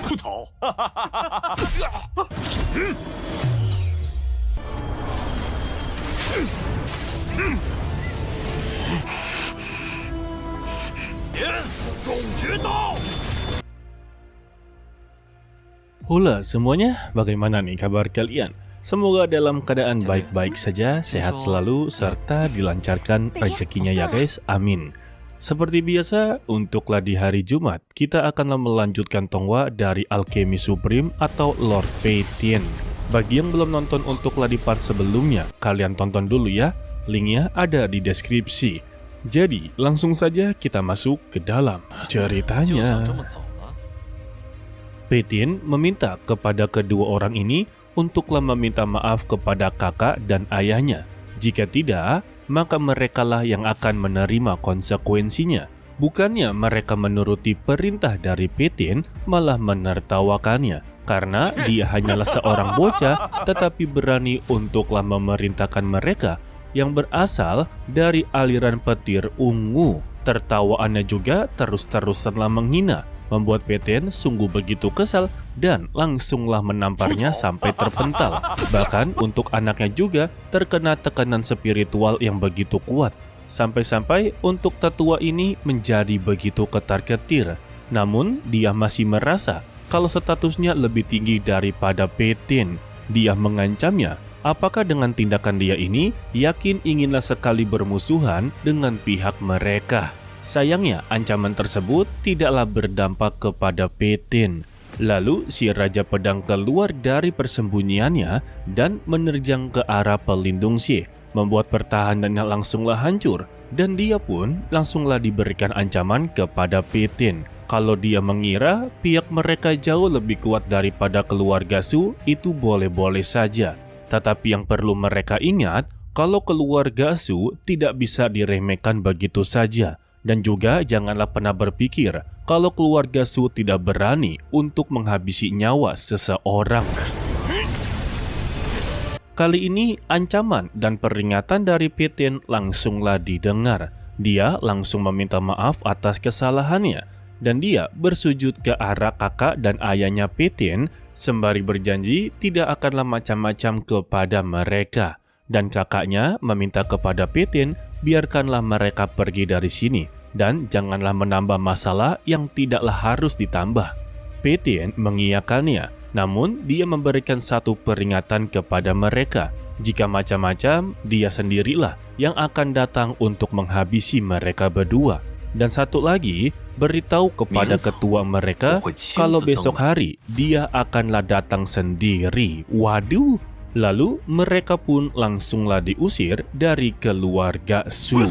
秃头。终绝刀。 Hula semuanya, bagaimana nih kabar kalian? Semoga dalam keadaan baik-baik saja, sehat selalu, serta dilancarkan rezekinya ya guys, amin. Seperti biasa, untuklah di hari Jumat, kita akan melanjutkan tongwa dari Alchemy Supreme atau Lord Peitien. Bagi yang belum nonton untuklah di part sebelumnya, kalian tonton dulu ya, linknya ada di deskripsi. Jadi, langsung saja kita masuk ke dalam ceritanya. Peitien meminta kepada kedua orang ini untuklah meminta maaf kepada kakak dan ayahnya. Jika tidak, maka merekalah yang akan menerima konsekuensinya. Bukannya mereka menuruti perintah dari Peitien, malah menertawakannya. Karena dia hanyalah seorang bocah, tetapi berani untuklah memerintahkan mereka yang berasal dari aliran petir ungu. Tertawaannya juga terus-terusanlah menghina, membuat Peitien sungguh begitu kesal dan langsunglah menamparnya sampai terpental. Bahkan untuk anaknya juga terkena tekanan spiritual yang begitu kuat. Sampai-sampai untuk tetua ini menjadi begitu ketar-ketir. Namun dia masih merasa kalau statusnya lebih tinggi daripada Peitien. Dia mengancamnya. Apakah dengan tindakan dia ini, yakin inginlah sekali bermusuhan dengan pihak mereka. Sayangnya, ancaman tersebut tidaklah berdampak kepada Peitien. Lalu, si Raja Pedang keluar dari persembunyiannya dan menerjang ke arah pelindung Xie, membuat pertahanannya langsunglah hancur, dan dia pun langsunglah diberikan ancaman kepada Peitien. Kalau dia mengira pihak mereka jauh lebih kuat daripada keluarga Su, itu boleh-boleh saja. Tetapi yang perlu mereka ingat, kalau keluarga Su tidak bisa diremehkan begitu saja. Dan juga janganlah pernah berpikir kalau keluarga Su tidak berani untuk menghabisi nyawa seseorang. Kali ini ancaman dan peringatan dari Peitien langsunglah didengar. Dia langsung meminta maaf atas kesalahannya. Dan dia bersujud ke arah kakak dan ayahnya Peitien sembari berjanji tidak akanlah macam-macam kepada mereka. Dan kakaknya meminta kepada Peitien biarkanlah mereka pergi dari sini dan janganlah menambah masalah yang tidaklah harus ditambah. Peitien mengiyakannya, namun dia memberikan satu peringatan kepada mereka. Jika macam-macam, dia sendirilah yang akan datang untuk menghabisi mereka berdua. Dan satu lagi, beritahu kepada ketua mereka kalau besok hari dia akanlah datang sendiri. Waduh! Lalu mereka pun langsunglah diusir dari keluarga Su.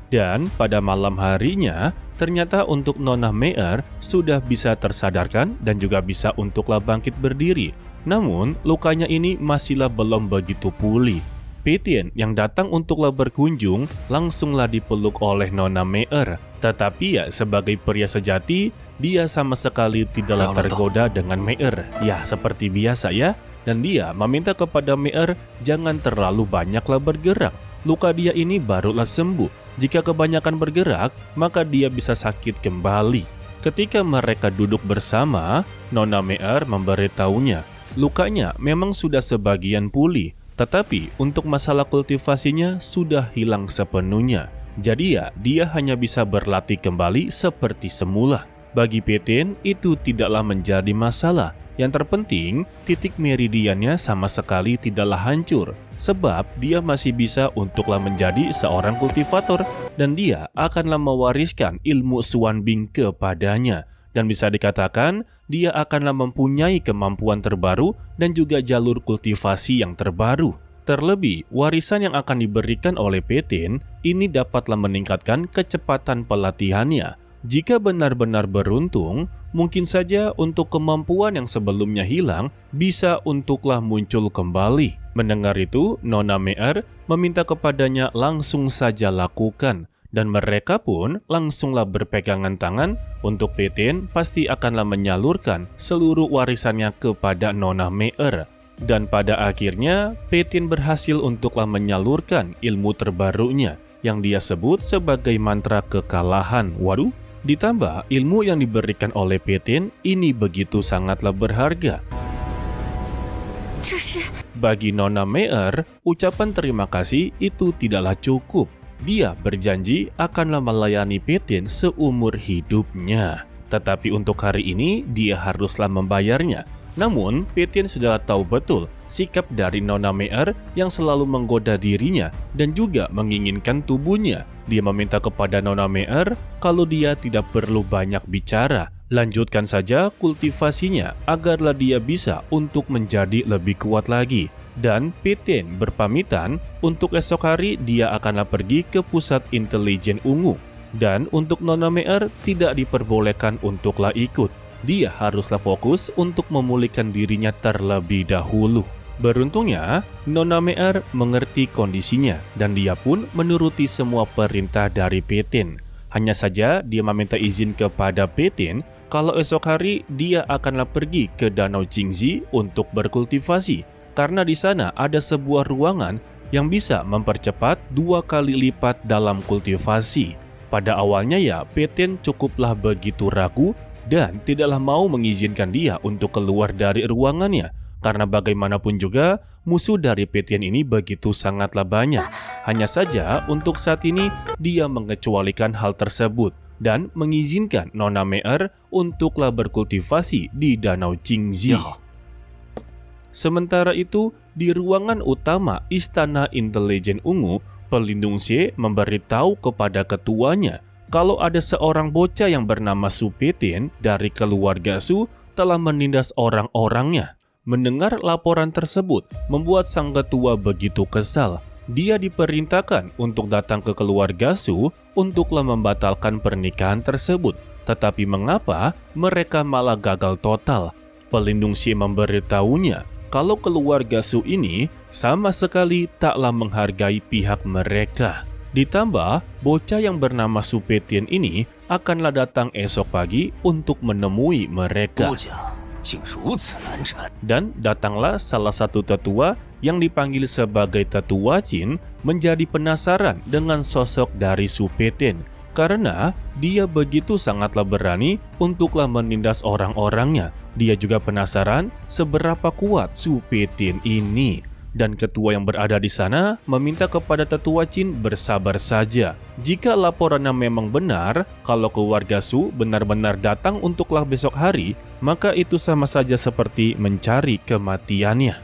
Dan pada malam harinya, ternyata untuk Nona Meier sudah bisa tersadarkan dan juga bisa untuklah bangkit berdiri. Namun, lukanya ini masihlah belum begitu pulih. Peitien yang datang untuklah berkunjung langsunglah dipeluk oleh Nona Meier. Tetapi ya sebagai pria sejati, dia sama sekali tidaklah tergoda dengan Meier. Ya seperti biasa ya. Dan dia meminta kepada Meier jangan terlalu banyaklah bergerak. Luka dia ini barulah sembuh. Jika kebanyakan bergerak, maka dia bisa sakit kembali. Ketika mereka duduk bersama, Nona Meier memberitahunya, lukanya memang sudah sebagian pulih. Tetapi untuk masalah kultivasinya sudah hilang sepenuhnya. Jadi ya, dia hanya bisa berlatih kembali seperti semula. Bagi Peitien itu tidaklah menjadi masalah. Yang terpenting, titik meridiannya sama sekali tidaklah hancur. Sebab dia masih bisa untuklah menjadi seorang kultivator. Dan dia akanlah mewariskan ilmu Xuanbing kepadanya. Dan bisa dikatakan, dia akanlah mempunyai kemampuan terbaru dan juga jalur kultivasi yang terbaru. Terlebih, warisan yang akan diberikan oleh Peitien ini dapatlah meningkatkan kecepatan pelatihannya. Jika benar-benar beruntung, mungkin saja untuk kemampuan yang sebelumnya hilang bisa untuklah muncul kembali. Mendengar itu, Nona Meier meminta kepadanya langsung saja lakukan. Dan mereka pun langsunglah berpegangan tangan untuk Peitien pasti akanlah menyalurkan seluruh warisannya kepada Nona Meier. Dan pada akhirnya Peitien berhasil untuklah menyalurkan ilmu terbarunya yang dia sebut sebagai mantra kekalahan. Waduh, Ditambah ilmu yang diberikan oleh Petin ini begitu sangatlah berharga. 这是 Bagi Nona Me'er, ucapan terima kasih itu tidaklah cukup. Dia berjanji akanlah melayani Petin seumur hidupnya. Tetapi untuk hari ini, dia haruslah membayarnya. Namun, Petin sudah tahu betul sikap dari Nona Me'er yang selalu menggoda dirinya dan juga menginginkan tubuhnya. Dia meminta kepada Nona Me'er kalau dia tidak perlu banyak bicara. Lanjutkan saja kultivasinya agarlah dia bisa untuk menjadi lebih kuat lagi. Dan Petin berpamitan untuk esok hari dia akanlah pergi ke pusat intelijen ungu. Dan untuk Nona Me'er tidak diperbolehkan untuklah ikut. Dia haruslah fokus untuk memulihkan dirinya terlebih dahulu. Beruntungnya, Nona Me'er mengerti kondisinya dan dia pun menuruti semua perintah dari Petin. Hanya saja dia meminta izin kepada Petin kalau esok hari dia akanlah pergi ke Danau Jingzi untuk berkultivasi. Karena di sana ada sebuah ruangan yang bisa mempercepat 2 kali lipat dalam kultivasi. Pada awalnya ya, Petin cukuplah begitu ragu dan tidaklah mau mengizinkan dia untuk keluar dari ruangannya. Karena bagaimanapun juga, musuh dari Petin ini begitu sangatlah banyak. Hanya saja untuk saat ini dia mengecualikan hal tersebut dan mengizinkan Nona Me'er untuklah berkultivasi di Danau Jingzi. Sementara itu, di ruangan utama Istana Intelijen Ungu, Pelindung Xie memberitahu kepada ketuanya kalau ada seorang bocah yang bernama Su Petin dari keluarga Su telah menindas orang-orangnya. Mendengar laporan tersebut membuat sang ketua begitu kesal. Dia diperintahkan untuk datang ke keluarga Su untuklah membatalkan pernikahan tersebut. Tetapi mengapa mereka malah gagal total? Pelindung Xie memberitahunya kalau keluarga Su ini sama sekali taklah menghargai pihak mereka. Ditambah, bocah yang bernama Su Petin ini akanlah datang esok pagi untuk menemui mereka. Dan datanglah salah satu tetua yang dipanggil sebagai Tetua Qin menjadi penasaran dengan sosok dari Su Petin. Karena dia begitu sangatlah berani untuklah menindas orang-orangnya. Dia juga penasaran seberapa kuat Su Petin ini. Dan ketua yang berada di sana meminta kepada Tetua Qin bersabar saja. Jika laporannya memang benar, kalau keluarga Su benar-benar datang untuklah besok hari, maka itu sama saja seperti mencari kematiannya.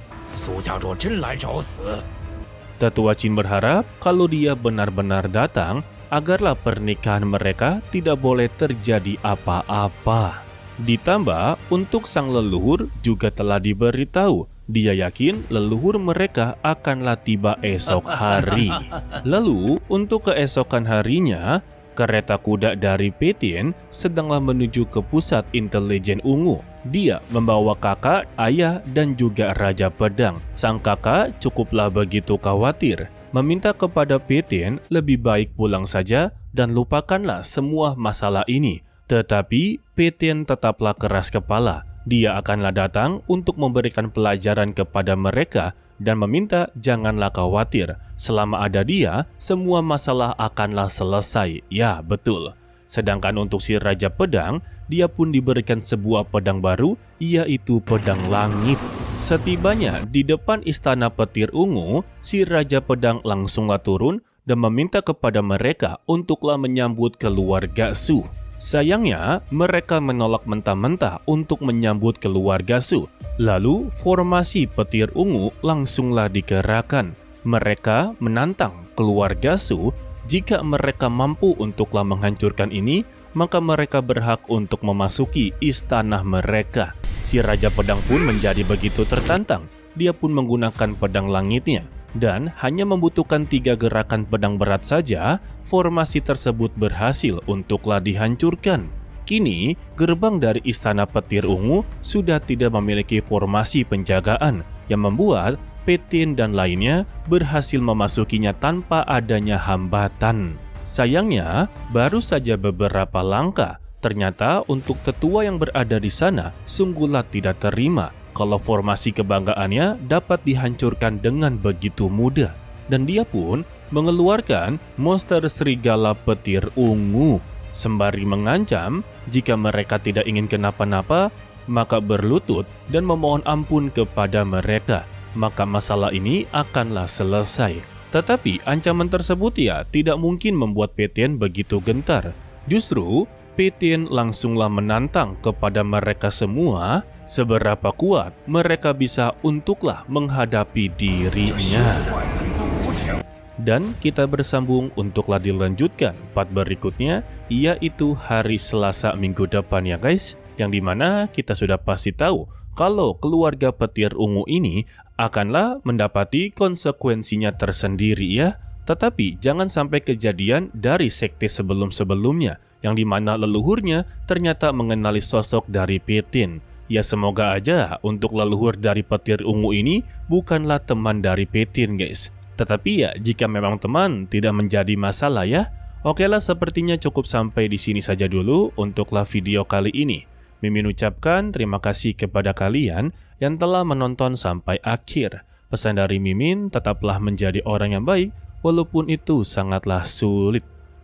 Tetua Qin berharap kalau dia benar-benar datang, agarlah pernikahan mereka tidak boleh terjadi apa-apa. Ditambah, untuk sang leluhur juga telah diberitahu. Dia yakin leluhur mereka akanlah tiba esok hari. Lalu, untuk keesokan harinya, kereta kuda dari Petin sedanglah menuju ke pusat intelijen ungu. Dia membawa kakak, ayah, dan juga Raja Pedang. Sang kakak cukuplah begitu khawatir, meminta kepada Petin lebih baik pulang saja dan lupakanlah semua masalah ini. Tetapi Petin tetaplah keras kepala. Dia akanlah datang untuk memberikan pelajaran kepada mereka dan meminta janganlah khawatir. Selama ada dia, semua masalah akanlah selesai. Ya, betul. Sedangkan untuk si Raja Pedang, dia pun diberikan sebuah pedang baru, yaitu pedang langit. Setibanya di depan Istana Petir Ungu, si Raja Pedang langsunglah turun dan meminta kepada mereka untuklah menyambut keluarga Su. Sayangnya, mereka menolak mentah-mentah untuk menyambut keluarga Su. Lalu, formasi Petir Ungu langsunglah dikerahkan. Mereka menantang keluarga Su, jika mereka mampu untuklah menghancurkan ini, maka mereka berhak untuk memasuki istana mereka. Si Raja Pedang pun menjadi begitu tertantang. Dia pun menggunakan pedang langitnya. Dan hanya membutuhkan 3 gerakan pedang berat saja, formasi tersebut berhasil untuklah dihancurkan. Kini, gerbang dari Istana Petir Ungu sudah tidak memiliki formasi penjagaan, yang membuat Petin dan lainnya berhasil memasukinya tanpa adanya hambatan. Sayangnya, baru saja beberapa langkah, ternyata untuk tetua yang berada di sana sungguhlah tidak terima kalau formasi kebanggaannya dapat dihancurkan dengan begitu mudah. Dan dia pun mengeluarkan monster serigala petir ungu. sembari mengancam jika mereka tidak ingin kenapa-napa, maka berlutut dan memohon ampun kepada mereka, maka masalah ini akanlah selesai. Tetapi ancaman tersebut ya tidak mungkin membuat Peitian begitu gentar. Justru Peitian langsunglah menantang kepada mereka semua seberapa kuat mereka bisa untuklah menghadapi dirinya. Dan kita bersambung untuklah dilanjutkan part berikutnya, yaitu hari Selasa minggu depan ya guys, yang dimana kita sudah pasti tahu kalau keluarga petir ungu ini akanlah mendapati konsekuensinya tersendiri ya. Tetapi jangan sampai kejadian dari sekte sebelum-sebelumnya, yang dimana leluhurnya ternyata mengenali sosok dari Peitian. Ya semoga aja untuk leluhur dari petir ungu ini bukanlah teman dari Peitian guys. Tetapi ya jika memang teman tidak menjadi masalah ya. Oke lah, sepertinya cukup sampai di sini saja dulu untuklah video kali ini. Mimin ucapkan terima kasih kepada kalian yang telah menonton sampai akhir. Pesan dari Mimin, tetaplah menjadi orang yang baik walaupun itu sangatlah sulit.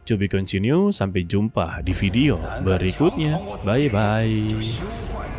To be continue, sampai jumpa di video berikutnya. Bye bye.